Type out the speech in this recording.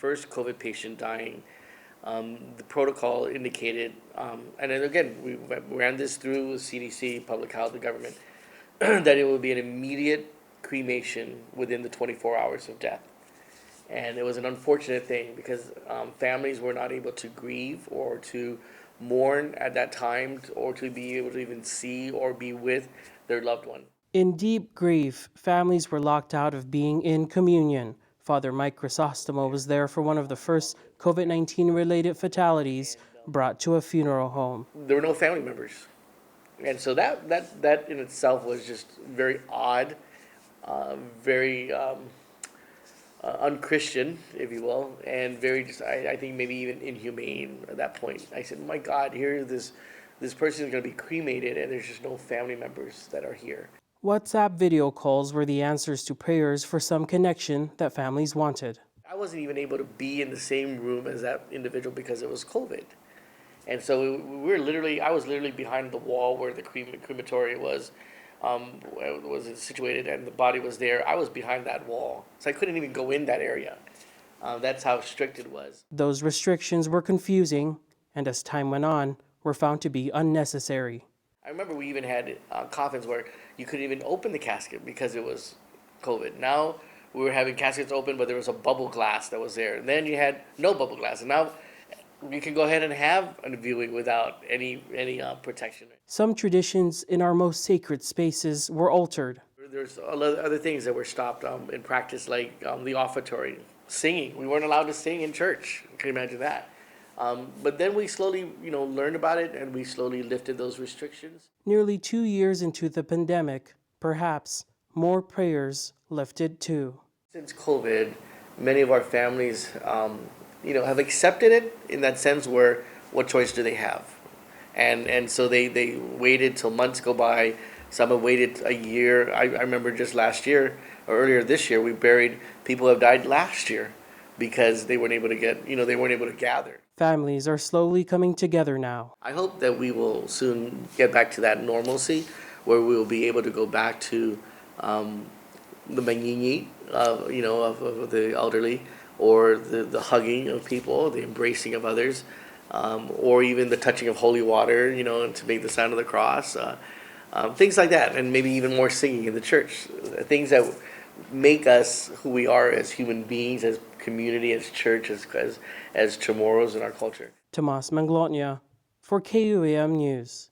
first COVID patient dying, the protocol indicated, and then again, we ran this through CDC, public health, the government, that it would be an immediate cremation within the 24 hours of death. And it was an unfortunate thing because families were not able to grieve or to mourn at that time or to be able to even see or be with their loved one. In deep grief, families were locked out of being in communion. Father Mike Crisostomo was there for one of the first COVID-19 related fatalities brought to a funeral home. There were no family members. And so that in itself was just very odd, very unchristian, if you will, and very just, I think maybe even inhumane at that point. I said, my God, here this person is going to be cremated and there's just no family members that are here. WhatsApp video calls were the answers to prayers for some connection that families wanted. I wasn't even able to be in the same room as that individual because it was COVID. And so I was literally behind the wall where the crematory was situated and the body was there. I was behind that wall. So I couldn't even go in that area. That's how strict it was. Those restrictions were confusing and as time went on, were found to be unnecessary. I remember we even had coffins where you couldn't even open the casket because it was COVID. Now we were having caskets open, but there was a bubble glass that was there. And then you had no bubble glass. And now you can go ahead and have a viewing without any protection. Some traditions in our most sacred spaces were altered. There's other things that were stopped in practice, like the offertory, singing. We weren't allowed to sing in church. Can you imagine that? But then we slowly, learned about it, and we slowly lifted those restrictions. Nearly 2 years into the pandemic, perhaps more prayers lifted too. Since COVID, many of our families, have accepted it in that sense where what choice do they have? And so they waited till months go by. Some have waited a year. I remember just last year or earlier this year, we buried people who have died last year because they weren't able to they weren't able to gather. Families are slowly coming together now. I hope that we will soon get back to that normalcy where we will be able to go back to the mangingi, of the elderly, or the hugging of people, the embracing of others, or even the touching of holy water, to make the sign of the cross, things like that, and maybe even more singing in the church, things that make us who we are as human beings, as community, as church, as Chamorros in our culture. Tomas Manglotnia for KUAM News.